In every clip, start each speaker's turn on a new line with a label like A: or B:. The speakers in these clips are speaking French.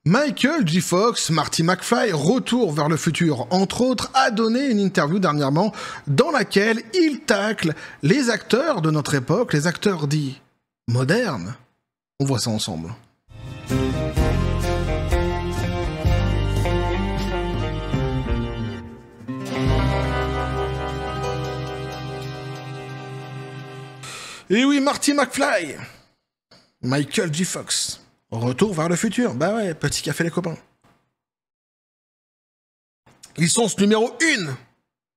A: Michael J. Fox, Marty McFly, Retour vers le futur, entre autres, a donné une interview dernièrement dans laquelle il tacle les acteurs de notre époque, les acteurs dits modernes. On voit ça ensemble. Et oui, Marty McFly, Michael J. Fox. Retour vers le futur. Bah ouais, petit café les copains. Licence numéro 1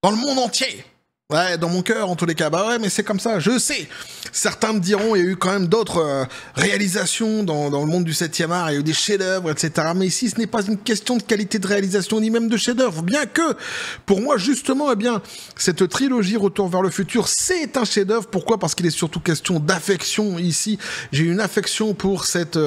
A: dans le monde entier. Ouais, dans mon cœur en tous les cas. Bah ouais, mais c'est comme ça, je sais. Certains me diront, il y a eu quand même d'autres réalisations dans le monde du 7e art, il y a eu des chefs-d'œuvre, etc. Mais ici, ce n'est pas une question de qualité de réalisation, ni même de chef-d'œuvre. Bien que, pour moi, justement, eh bien, cette trilogie Retour vers le futur, c'est un chef-d'œuvre. Pourquoi ? Parce qu'il est surtout question d'affection ici. J'ai une affection pour cette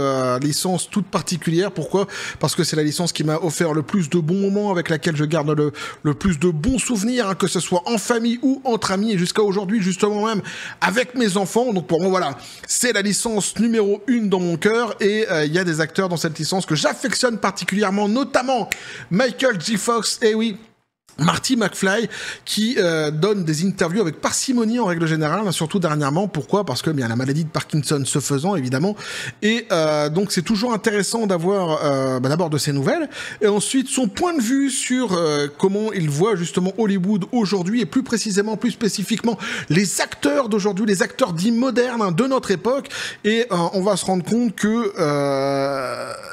A: licence toute particulière. Pourquoi ? Parce que c'est la licence qui m'a offert le plus de bons moments, avec laquelle je garde le plus de bons souvenirs, hein, que ce soit en famille ou entre amis, et jusqu'à aujourd'hui, justement même, avec mes enfants. Donc pour moi, voilà, c'est la licence numéro 1 dans mon cœur, et il y a des acteurs dans cette licence que j'affectionne particulièrement, notamment Michael J. Fox, et oui, Marty McFly, qui donne des interviews avec parcimonie en règle générale, surtout dernièrement. Pourquoi ? Parce que bien la maladie de Parkinson se faisant, évidemment. Et donc c'est toujours intéressant d'avoir d'abord de ses nouvelles, et ensuite son point de vue sur comment il voit justement Hollywood aujourd'hui, et plus précisément, plus spécifiquement, les acteurs d'aujourd'hui, les acteurs dits modernes, hein, de notre époque. Et on va se rendre compte que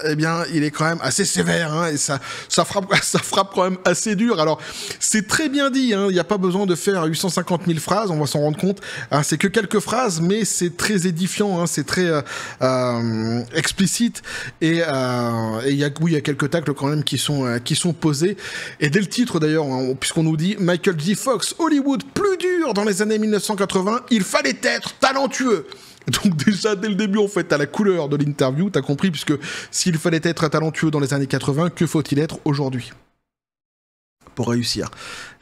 A: eh bien il est quand même assez sévère, hein, et ça frappe quand même assez dur. Alors c'est très bien dit, hein, il n'y a pas besoin de faire 850 000 phrases, on va s'en rendre compte, hein, c'est que quelques phrases, mais c'est très édifiant, hein, c'est très explicite, et il y a quelques tacles quand même qui sont posés, et dès le titre d'ailleurs, hein, puisqu'on nous dit Michael J. Fox, Hollywood plus dur dans les années 1980, il fallait être talentueux. Donc déjà, dès le début, en fait, t'as la couleur de l'interview, t'as compris, puisque s'il fallait être talentueux dans les années 80, que faut-il être aujourd'hui ? Pour réussir.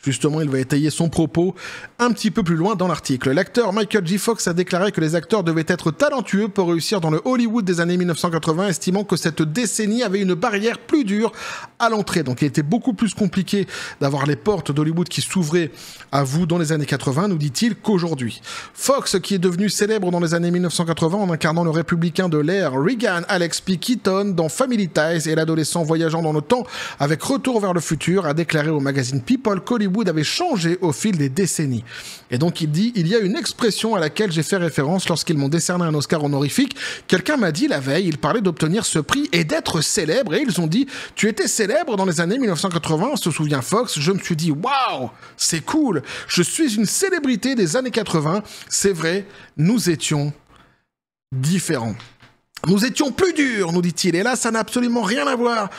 A: Justement, il va étayer son propos un petit peu plus loin dans l'article. L'acteur Michael J. Fox a déclaré que les acteurs devaient être talentueux pour réussir dans le Hollywood des années 1980, estimant que cette décennie avait une barrière plus dure à l'entrée. Donc il était beaucoup plus compliqué d'avoir les portes d'Hollywood qui s'ouvraient à vous dans les années 80, nous dit-il, qu'aujourd'hui. Fox, qui est devenu célèbre dans les années 1980 en incarnant le républicain de l'ère Reagan, Alex P. Keaton, dans Family Ties, et l'adolescent voyageant dans le temps avec Retour vers le futur, a déclaré au magazine People qu'Hollywood avait changé au fil des décennies. Et donc il dit, il y a une expression à laquelle j'ai fait référence lorsqu'ils m'ont décerné un Oscar honorifique. Quelqu'un m'a dit la veille, il parlait d'obtenir ce prix et d'être célèbre, et ils ont dit, tu étais célèbre dans les années 1980, se souvient Fox. Je me suis dit, waouh, c'est cool, je suis une célébrité des années 80. C'est vrai, nous étions différents. Nous étions plus durs, nous dit-il, et là ça n'a absolument rien à voir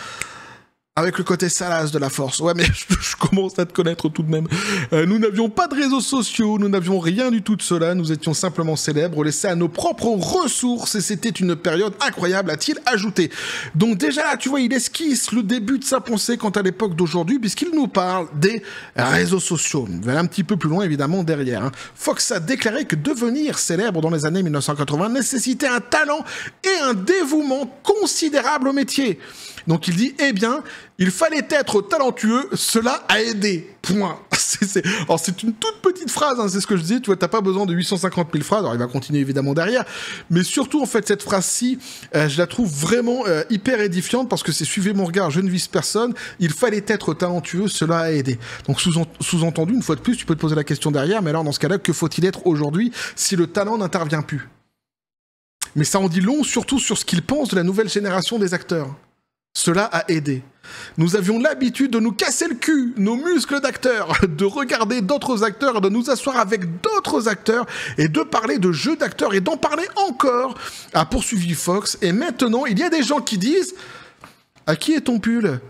A: avec le côté salace de la force. Ouais, mais je commence à te connaître tout de même. Nous n'avions pas de réseaux sociaux, nous n'avions rien du tout de cela, nous étions simplement célèbres, laissés à nos propres ressources, et c'était une période incroyable, a-t-il ajouté. Donc déjà là, tu vois, il esquisse le début de sa pensée quant à l'époque d'aujourd'hui, puisqu'il nous parle des réseaux sociaux. Il va aller un petit peu plus loin, évidemment, derrière. Hein. Fox a déclaré que devenir célèbre dans les années 1980 nécessitait un talent et un dévouement considérable au métier. Donc il dit, eh bien, il fallait être talentueux, cela a aidé. Point. Alors c'est une toute petite phrase, hein, c'est ce que je disais, tu vois, t'as pas besoin de 850 000 phrases, alors il va continuer évidemment derrière, mais surtout en fait cette phrase-ci, je la trouve vraiment hyper édifiante, parce que c'est suivez mon regard, je ne vise personne, il fallait être talentueux, cela a aidé. Donc sous-entendu, une fois de plus, tu peux te poser la question derrière, mais alors dans ce cas-là, que faut-il être aujourd'hui si le talent n'intervient plus ? Mais ça en dit long, surtout sur ce qu'ils pensent de la nouvelle génération des acteurs. Cela a aidé. Nous avions l'habitude de nous casser le cul, nos muscles d'acteurs, de regarder d'autres acteurs, de nous asseoir avec d'autres acteurs et de parler de jeux d'acteurs et d'en parler encore, a poursuivi Fox. Et maintenant, il y a des gens qui disent « À qui est ton pull ?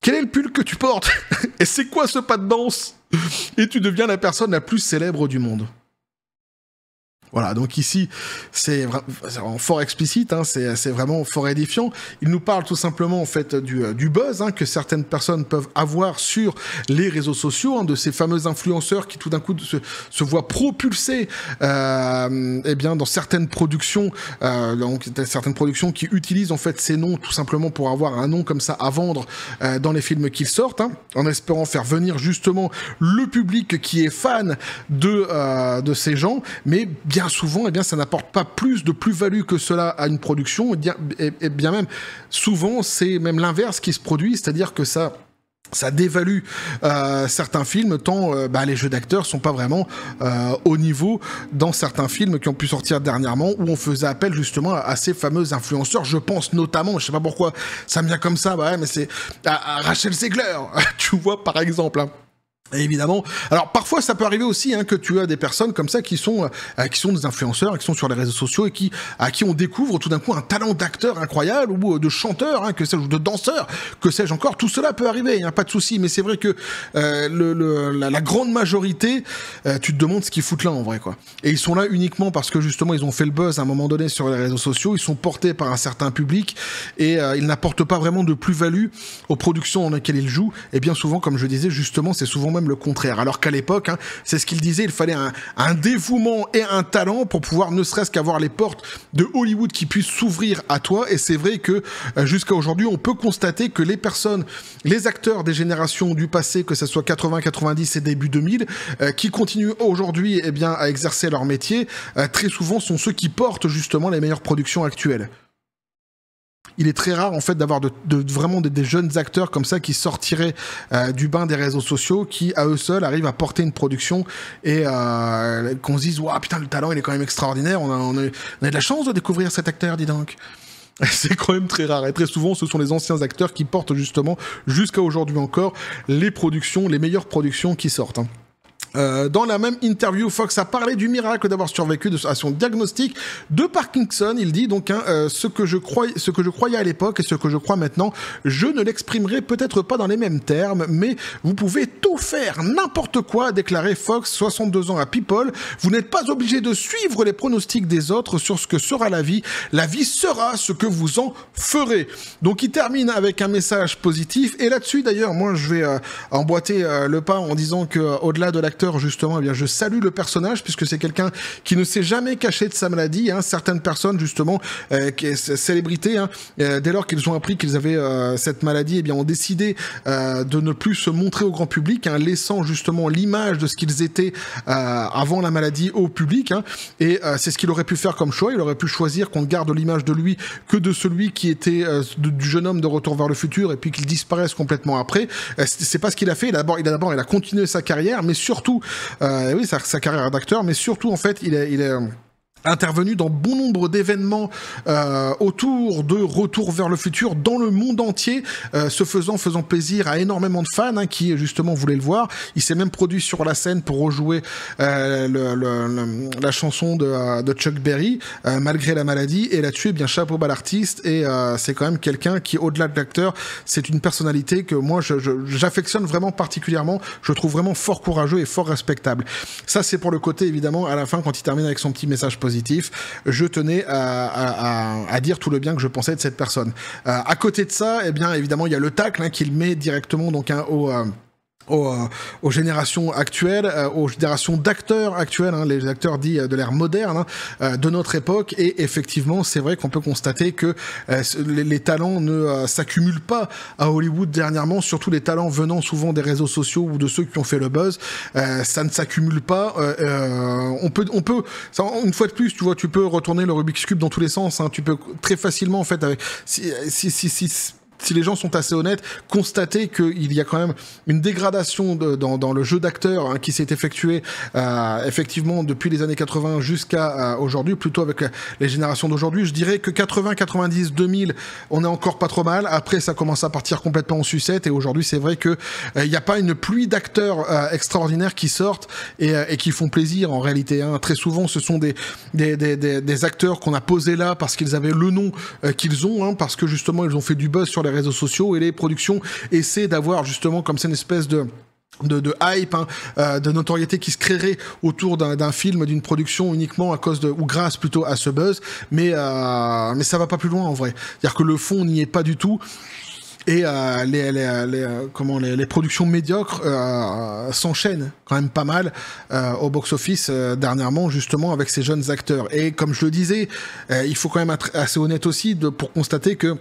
A: Quel est le pull que tu portes ? Et c'est quoi ce pas de danse ?» Et tu deviens la personne la plus célèbre du monde. Voilà, donc ici, c'est vraiment fort explicite, hein, c'est vraiment fort édifiant. Il nous parle tout simplement en fait du buzz hein, que certaines personnes peuvent avoir sur les réseaux sociaux, hein, de ces fameux influenceurs qui tout d'un coup se voient propulsés eh bien, dans certaines productions, donc certaines productions qui utilisent en fait ces noms tout simplement pour avoir un nom comme ça à vendre dans les films qu'ils sortent, hein, en espérant faire venir justement le public qui est fan de ces gens, mais bien souvent, eh bien, ça n'apporte pas plus de plus-value que cela à une production, et bien même, souvent, c'est même l'inverse qui se produit, c'est-à-dire que ça dévalue certains films, tant les jeux d'acteurs sont pas vraiment au niveau dans certains films qui ont pu sortir dernièrement, où on faisait appel justement à ces fameux influenceurs. Je pense notamment, je sais pas pourquoi ça me vient comme ça, mais c'est à Rachel Zegler, tu vois, par exemple, hein. Et évidemment, alors parfois ça peut arriver aussi hein, que tu as des personnes comme ça qui sont des influenceurs, qui sont sur les réseaux sociaux et à qui on découvre tout d'un coup un talent d'acteur incroyable ou de chanteur, hein, que sais-je, ou de danseur, que sais-je encore. Tout cela peut arriver, hein, pas de souci. Mais c'est vrai que la grande majorité, tu te demandes ce qu'ils foutent là en vrai, quoi. Et ils sont là uniquement parce que justement ils ont fait le buzz à un moment donné sur les réseaux sociaux. Ils sont portés par un certain public et ils n'apportent pas vraiment de plus-value aux productions dans lesquelles ils jouent. Et bien souvent, comme je disais, justement, c'est souvent même le contraire. Alors qu'à l'époque, hein, c'est ce qu'il disait, il fallait un dévouement et un talent pour pouvoir ne serait-ce qu'avoir les portes de Hollywood qui puissent s'ouvrir à toi. Et c'est vrai que jusqu'à aujourd'hui, on peut constater que les acteurs des générations du passé, que ce soit 80, 90 et début 2000, qui continuent aujourd'hui eh bien, à exercer leur métier, très souvent sont ceux qui portent justement les meilleures productions actuelles. Il est très rare en fait d'avoir vraiment des jeunes acteurs comme ça qui sortiraient du bain des réseaux sociaux, qui à eux seuls arrivent à porter une production et qu'on se dise waouh putain le talent il est quand même extraordinaire, on a de la chance de découvrir cet acteur, dis donc. C'est quand même très rare et très souvent ce sont les anciens acteurs qui portent justement jusqu'à aujourd'hui encore les meilleures productions qui sortent, hein. Dans la même interview, Fox a parlé du miracle d'avoir survécu à son diagnostic de Parkinson. Il dit donc ce que je croyais à l'époque et ce que je crois maintenant, je ne l'exprimerai peut-être pas dans les mêmes termes, mais vous pouvez tout faire, n'importe quoi, a déclaré Fox, 62 ans à People. Vous n'êtes pas obligé de suivre les pronostics des autres sur ce que sera la vie. La vie sera ce que vous en ferez. Donc il termine avec un message positif et là-dessus d'ailleurs, moi je vais emboîter le pas en disant que au-delà de l'acteur justement, eh bien, je salue le personnage puisque c'est quelqu'un qui ne s'est jamais caché de sa maladie, hein. Certaines personnes justement, célébrités, hein, dès lors qu'ils ont appris qu'ils avaient cette maladie, eh bien, ont décidé de ne plus se montrer au grand public, hein, laissant justement l'image de ce qu'ils étaient avant la maladie au public, hein. Et c'est ce qu'il aurait pu faire comme choix. Il aurait pu choisir qu'on ne garde l'image de lui que de celui qui était du jeune homme de Retour vers le futur et puis qu'il disparaisse complètement après. C'est pas ce qu'il a fait. Il a continué sa carrière, mais surtout oui, sa carrière d'acteur, mais surtout en fait, il est intervenu dans bon nombre d'événements autour de Retour vers le futur dans le monde entier, faisant plaisir à énormément de fans, hein, qui justement voulaient le voir. Il s'est même produit sur la scène pour rejouer la chanson de Chuck Berry, malgré la maladie. Et là-dessus, eh bien chapeau bas l'artiste. Et c'est quand même quelqu'un qui, au-delà de l'acteur, c'est une personnalité que moi j'affectionne vraiment particulièrement. Je trouve vraiment fort courageux et fort respectable. Ça, c'est pour le côté évidemment à la fin quand il termine avec son petit message positif. Je tenais à dire tout le bien que je pensais de cette personne. À côté de ça, eh bien évidemment, il y a le tacle, hein, qu'il met directement donc hein, aux générations actuelles, aux générations d'acteurs actuels, hein, les acteurs dits de l'ère moderne, hein, de notre époque. Et effectivement, c'est vrai qu'on peut constater que les talents ne s'accumulent pas à Hollywood dernièrement, surtout les talents venant souvent des réseaux sociaux ou de ceux qui ont fait le buzz. Ça ne s'accumule pas. On peut, ça, une fois de plus, tu vois, tu peux retourner le Rubik's Cube dans tous les sens, hein. Tu peux très facilement, en fait, avec si les gens sont assez honnêtes, constater qu'il y a quand même une dégradation dans le jeu d'acteur, hein, qui s'est effectué effectivement depuis les années 80 jusqu'à aujourd'hui, plutôt avec les générations d'aujourd'hui. Je dirais que 80, 90, 2000, on est encore pas trop mal. Après, ça commence à partir complètement en sucette et aujourd'hui, c'est vrai que il n'y a pas une pluie d'acteurs extraordinaires qui sortent et qui font plaisir en réalité, hein. Très souvent, ce sont des acteurs qu'on a posés là parce qu'ils avaient le nom qu'ils ont, hein, parce que justement, ils ont fait du buzz sur les réseaux sociaux et les productions essaient d'avoir justement comme c'est une espèce de de hype, hein, de notoriété qui se créerait autour d'un film, d'une production uniquement à cause de, ou grâce plutôt à ce buzz, mais ça va pas plus loin en vrai. C'est-à-dire que le fond n'y est pas du tout. Et les productions médiocres s'enchaînent quand même pas mal au box-office dernièrement, justement avec ces jeunes acteurs. Et comme je le disais, il faut quand même être assez honnête aussi pour constater que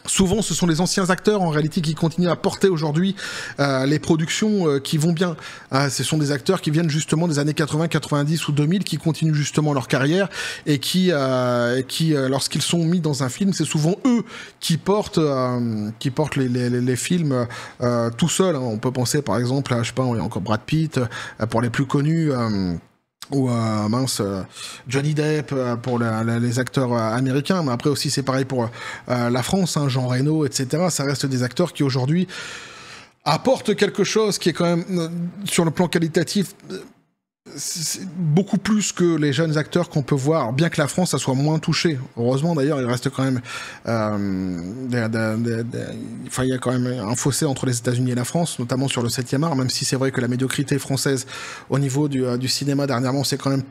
A: souvent, ce sont les anciens acteurs, en réalité, qui continuent à porter aujourd'hui les productions qui vont bien. Ce sont des acteurs qui viennent justement des années 80, 90 ou 2000, qui continuent justement leur carrière et qui lorsqu'ils sont mis dans un film, c'est souvent eux qui portent les films tout seuls. Hein. On peut penser, par exemple, à, je sais pas, il y a encore Brad Pitt, pour les plus connus... ou Johnny Depp pour les acteurs américains, mais après aussi c'est pareil pour la France, hein, Jean Reno, etc. Ça reste des acteurs qui aujourd'hui apportent quelque chose qui est quand même sur le plan qualitatif beaucoup plus que les jeunes acteurs qu'on peut voir, bien que la France ça soit moins touchée. Heureusement d'ailleurs, il reste quand même il y a quand même un fossé entre les États-Unis et la France, notamment sur le 7e art, même si c'est vrai que la médiocrité française au niveau du cinéma dernièrement, c'est quand même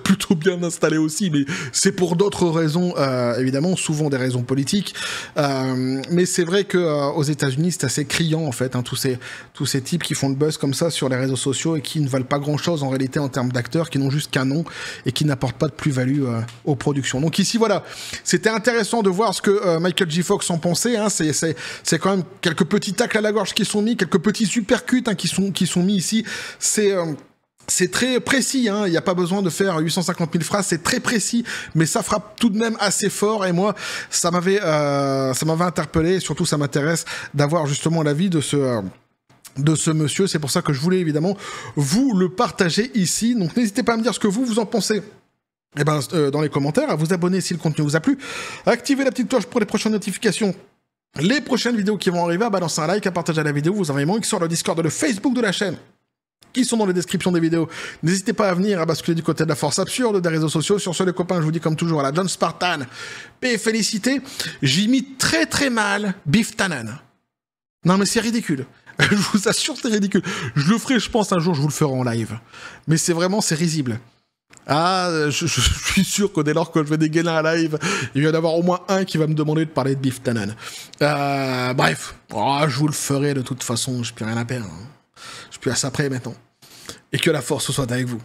A: plutôt bien installé aussi, mais c'est pour d'autres raisons, évidemment, souvent des raisons politiques. Mais c'est vrai que aux États-Unis, c'est assez criant en fait, hein, tous ces types qui font le buzz comme ça sur les réseaux sociaux et qui ne valent pas grand-chose en réalité en termes d'acteurs, qui n'ont juste qu'un nom et qui n'apportent pas de plus-value aux productions. Donc ici, voilà, c'était intéressant de voir ce que Michael J. Fox en pensait. Hein, c'est quand même quelques petits tacles à la gorge qui sont mis, quelques petits supercuts hein, qui sont mis ici. C'est très précis, hein. Il n'y a pas besoin de faire 850 000 phrases, c'est très précis, mais ça frappe tout de même assez fort, et moi, ça m'avait interpellé, et surtout ça m'intéresse d'avoir justement l'avis de ce monsieur, c'est pour ça que je voulais évidemment vous le partager ici, donc n'hésitez pas à me dire ce que vous en pensez. Eh ben, dans les commentaires, à vous abonner si le contenu vous a plu, à activer la petite cloche pour les prochaines notifications. Les prochaines vidéos qui vont arriver, à balancer un like, à partager la vidéo, vous envoyez mon link sur le Discord et le Facebook de la chaîne, qui sont dans les descriptions des vidéos. N'hésitez pas à venir à basculer du côté de la force absurde des réseaux sociaux. Sur ce, les copains, je vous dis comme toujours à la John Spartan, paix et félicité. J'imite très très mal Biff Tannen. Non mais c'est ridicule. Je vous assure, c'est ridicule. Je le ferai, je pense, un jour, je vous le ferai en live. Mais c'est risible. Ah, je suis sûr que dès lors que je vais dégainer un live, il va y en avoir au moins un qui va me demander de parler de Biff Tannen. Bref, je vous le ferai de toute façon, je n'ai plus rien à perdre. Je suis à ça près maintenant. Et que la force soit avec vous.